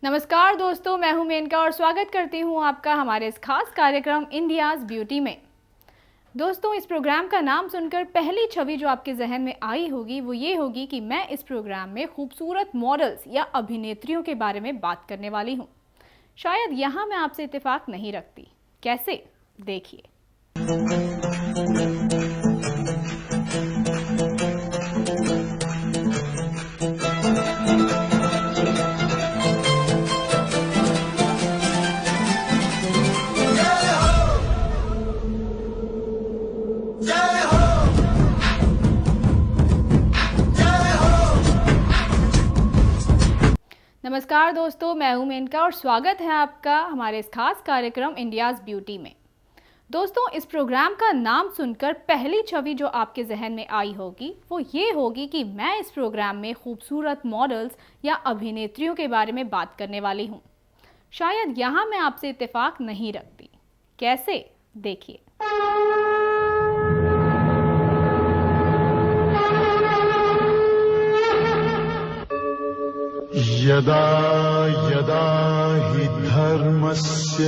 नमस्कार दोस्तों, मैं हूं मेनका और स्वागत करती हूं आपका हमारे इस खास कार्यक्रम इंडियाज़ ब्यूटी में। दोस्तों, इस प्रोग्राम का नाम सुनकर पहली छवि जो आपके जहन में आई होगी वो ये होगी कि मैं इस प्रोग्राम में खूबसूरत मॉडल्स या अभिनेत्रियों के बारे में बात करने वाली हूं। शायद यहाँ मैं आपसे इत्तेफाक नहीं रखती। कैसे? देखिए। नमस्कार दोस्तों, मैं हूं मेनका और स्वागत है आपका हमारे इस खास कार्यक्रम इंडियाज़ ब्यूटी में। दोस्तों, इस प्रोग्राम का नाम सुनकर पहली छवि जो आपके जहन में आई होगी वो ये होगी कि मैं इस प्रोग्राम में खूबसूरत मॉडल्स या अभिनेत्रियों के बारे में बात करने वाली हूँ। शायद यहाँ मैं आपसे इत्तेफाक नहीं रखती। कैसे? देखिए। यदा यदा हि धर्मस्य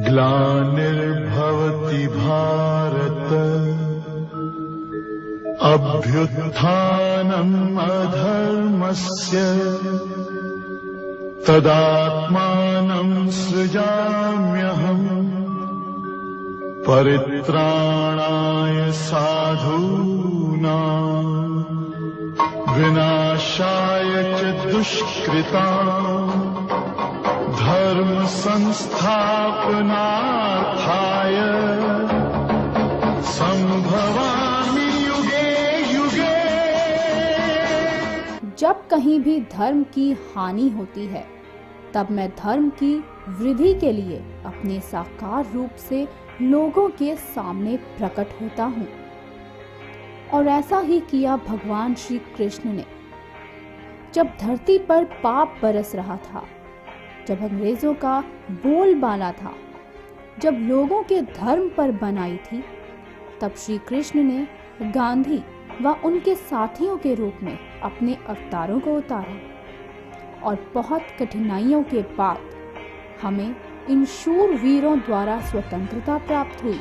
ग्लानिर्भवति भारत अभ्युत्थानम् अधर्मस्य तदात्मानं सृजाम्यहम् परित्राणाय साधूनां विनाशाय च दुष्कृतां धर्म संस्थापनार्थाय संभवामि युगे युगे। जब कहीं भी धर्म की हानि होती है तब मैं धर्म की वृद्धि के लिए अपने साकार रूप से लोगों के सामने प्रकट होता हूँ। और ऐसा ही किया भगवान श्री कृष्ण ने। जब धरती पर पाप बरस रहा था, जब अंग्रेजों का बोलबाला था, जब लोगों के धर्म पर बनाई थी, तब श्री कृष्ण ने गांधी व उनके साथियों के रूप में अपने अवतारों को उतारा। और बहुत कठिनाइयों के बाद हमें इन शूर वीरों द्वारा स्वतंत्रता प्राप्त हुई।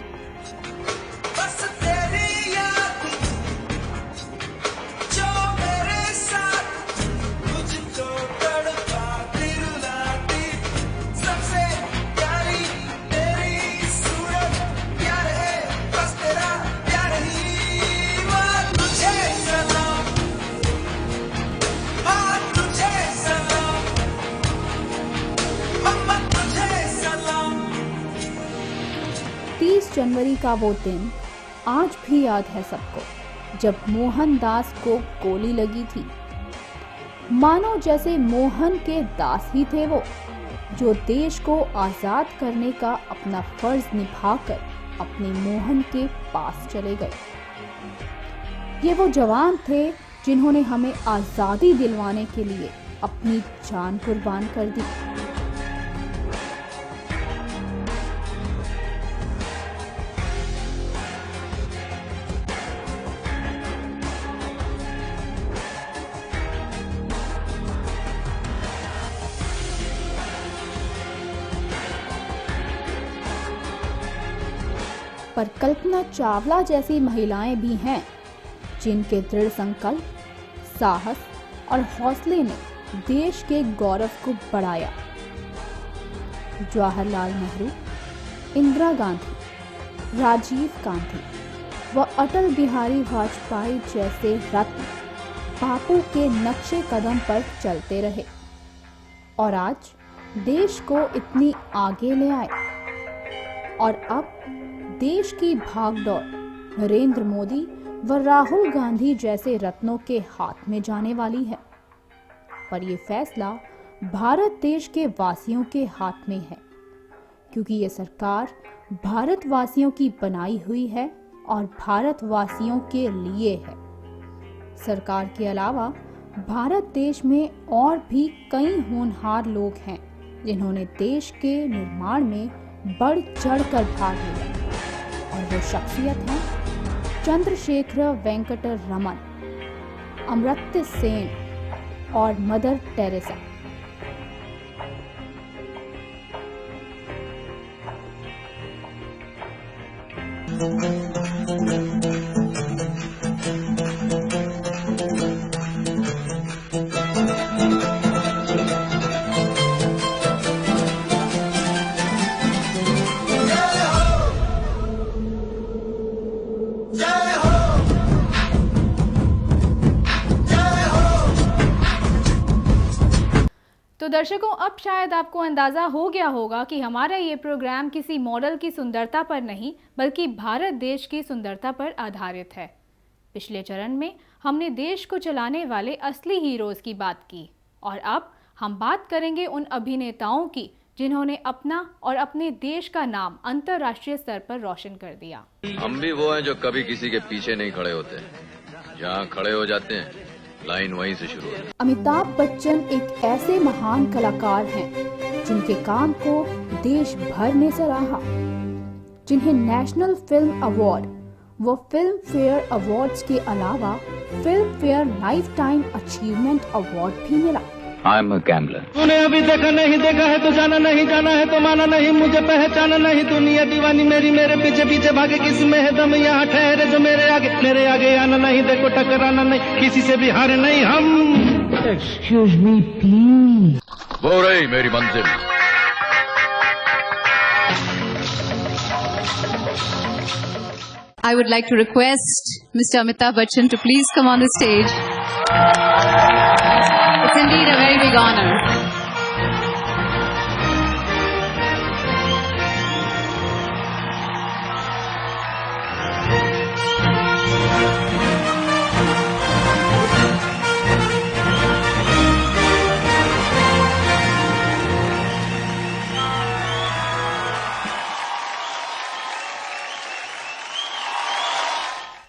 जनवरी का वो दिन आज भी याद है सबको, जब मोहनदास को गोली लगी थी। मानो जैसे मोहन के दास ही थे वो, जो देश को आजाद करने का अपना फर्ज निभाकर अपने मोहन के पास चले गए। ये वो जवान थे जिन्होंने हमें आजादी दिलवाने के लिए अपनी जान कुर्बान कर दी। पर कल्पना चावला जैसी महिलाएं भी हैं जिनके दृढ़ संकल्प, साहस और हौसले ने देश के गौरव को बढ़ाया। जवाहरलाल नेहरू, इंदिरा गांधी, राजीव गांधी व अटल बिहारी वाजपेयी जैसे रत्न बापू के नक्शे कदम पर चलते रहे और आज देश को इतनी आगे ले आए। और अब देश की भागदौड़ नरेंद्र मोदी व राहुल गांधी जैसे रत्नों के हाथ में जाने वाली है। पर यह फैसला भारत देश के वासियों के हाथ में है, क्योंकि ये सरकार भारतवासियों की बनाई हुई है और भारतवासियों के लिए है। सरकार के अलावा भारत देश में और भी कई होनहार लोग हैं जिन्होंने देश के निर्माण में बढ़ चढ़कर भाग लिया। और वो शख्सियत हैं चंद्रशेखर वेंकट रमन, अमर्त्य सेन और मदर टेरेसा। तो दर्शकों, अब शायद आपको अंदाज़ा हो गया होगा कि हमारा ये प्रोग्राम किसी मॉडल की सुंदरता पर नहीं बल्कि भारत देश की सुंदरता पर आधारित है। पिछले चरण में हमने देश को चलाने वाले असली हीरोज़ की बात की और अब हम बात करेंगे उन अभिनेताओं की जिन्होंने अपना और अपने देश का नाम अंतर्राष्ट्रीय स्तर पर रोशन कर दिया। हम भी वो हैं जो कभी किसी के पीछे नहीं खड़े होते, जहाँ खड़े हो जाते हैं लाइन वहीं से शुरू होती है। अमिताभ बच्चन एक ऐसे महान कलाकार हैं जिनके काम को देश भर ने सराहा, जिन्हें नेशनल फिल्म अवार्ड व फिल्म फेयर अवार्ड्स के अलावा film fair life time achievement award भी मिला। I am a gambler. तूने अभी देखा है तो जाना नहीं, जाना है तो माना नहीं, मुझे पहचाना नहीं, दुनिया दीवानी मेरी, मेरे पीछे पीछे भागे, किसी में है दम, यहाँ ठहरे जो मेरे आगे आना नहीं, देखो टकराना नहीं, किसी से भी हारे नहीं हम। Excuse me please. वो रही मेरी मंजिल। I would like to request Mr. Amitabh Bachchan to please come on the stage. It's indeed a very big honor.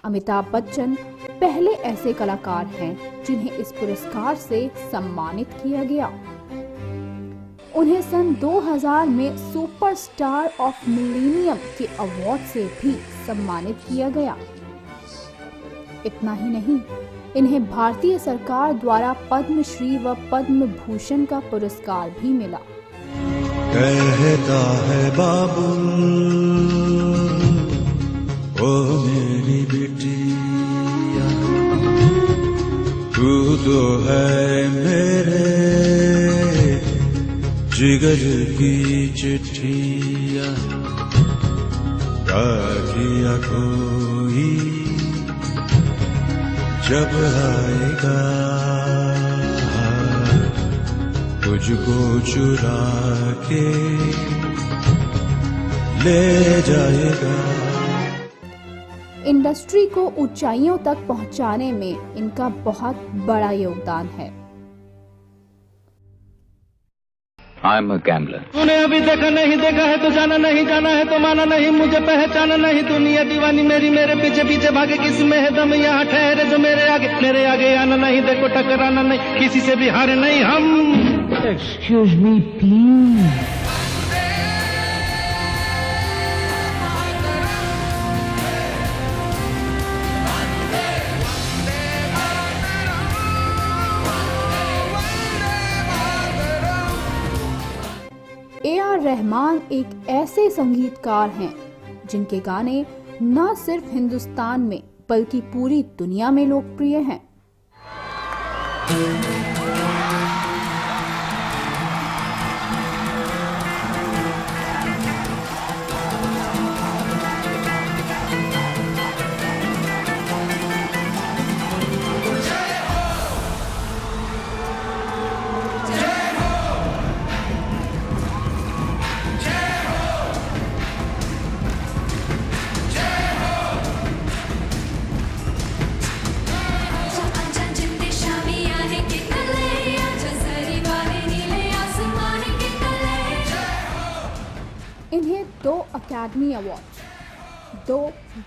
Amitabh Bachchan पहले ऐसे कलाकार हैं जिन्हें इस पुरस्कार से सम्मानित किया गया। उन्हें सन 2000 में सुपरस्टार ऑफ मिलेनियम के अवार्ड से भी सम्मानित किया गया। इतना ही नहीं, इन्हें भारतीय सरकार द्वारा पद्मश्री व पद्म भूषण का पुरस्कार भी मिला। कहता है बाबुल ओ मेरी बिटिया, तू तो है मेरे जिगर की चिट्ठिया, क्या किया कोई जब आएगा तुझको चुरा के ले जाएगा। इंडस्ट्री को ऊंचाइयों तक पहुंचाने में इनका बहुत बड़ा योगदान है। I am a gambler. तूने अभी देखा है तो जाना नहीं, जाना है तो माना नहीं, मुझे पहचाना नहीं, दुनिया दीवानी मेरी, मेरे पीछे पीछे भागे, किसी में है दम, यहाँ ठहरे जो मेरे आगे आना नहीं, देखो टकराना नहीं, किसी से भी हारे नहीं हम। Excuse me please. A.R. Rahman एक ऐसे संगीतकार हैं जिनके गाने न सिर्फ हिंदुस्तान में बल्कि पूरी दुनिया में लोकप्रिय हैं। इन्हें 2 academy awards, 2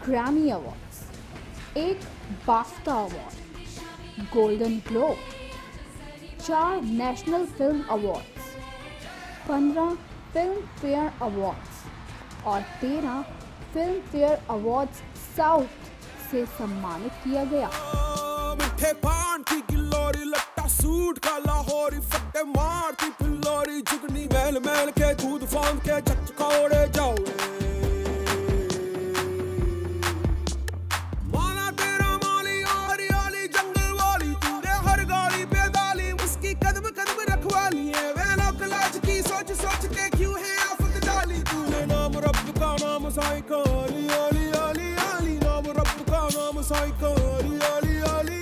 Grammy awards, 1 BAFTA award, golden globe, 4 national film awards, 15 film fair awards और 13 फिल्म फेयर अवार्ड्स साउथ से सम्मानित किया गया। मिठे पान की गिलोरी, लट्टा सूट का लाहौरी, फट्टे मारती फिल्लोरी, जुगनी मैल के दूध फान के चचकोड़े जाओ। वाली है वे लोग लाज की सोच सोच के क्यों है आफत डाली तूने नाम रब का नाम साइको अली अली अली अली नाम रब का नाम साइको अली अली अली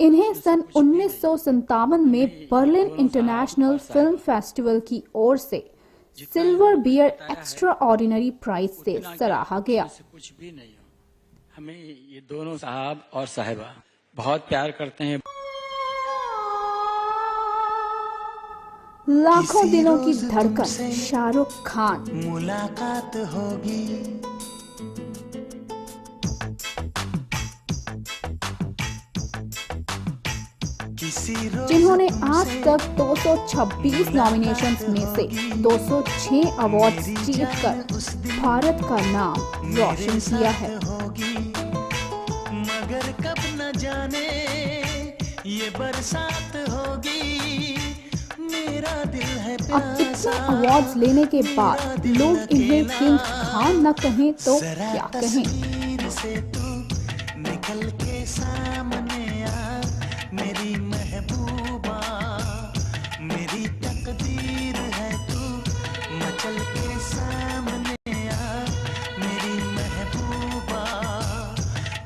इन्हें सन 1957 में बर्लिन इंटरनेशनल फिल्म फेस्टिवल की ओर से silver bear extraordinary prize से सराहा गया। कुछ भी नहीं हो, हमें ये दोनों साहब और साहिबा बहुत प्यार करते हैं। लाखों दिलों की धड़कन शाहरुख खान, मुलाकात होगी जिन्होंने आज तक 226 नॉमिनेशंस में से 206 अवार्ड्स जीतकर भारत का नाम रोशन किया है। मगर कब न जाने ये बरसात होगी, मेरा दिल है अब इतने अवार्ड्स लेने के बाद लोग इन्हें किंग खान न कहें तो क्या कहें। से तू निकल के सामने आ मेरी महबूबा, मेरी तकदीर है तू मचल के सामने आ मेरी महबूबा,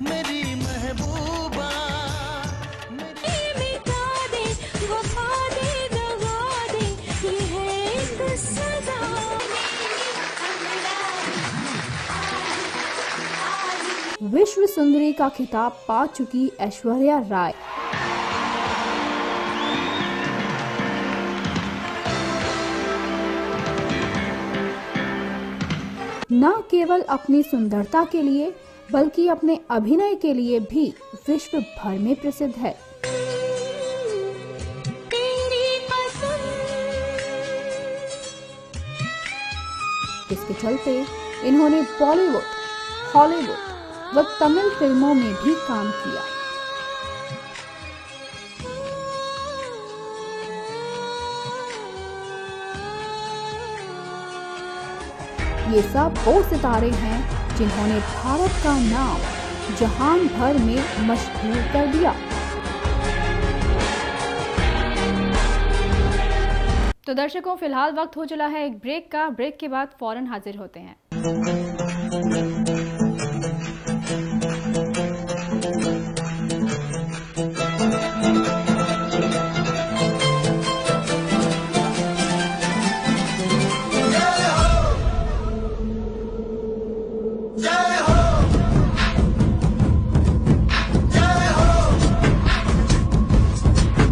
मेरी महबूबा, विश्व सुंदरी का खिताब पा चुकी ऐश्वर्या राय न केवल अपनी सुंदरता के लिए बल्कि अपने अभिनय के लिए भी विश्व भर में प्रसिद्ध है। इसके चलते इन्होंने बॉलीवुड, हॉलीवुड व तमिल फिल्मों में भी काम किया। ये सब वो सितारे हैं जिन्होंने भारत का नाम जहान भर में मशहूर कर दिया। तो दर्शकों, फिलहाल वक्त हो चला है एक ब्रेक का। ब्रेक के बाद फौरन हाजिर होते हैं। जय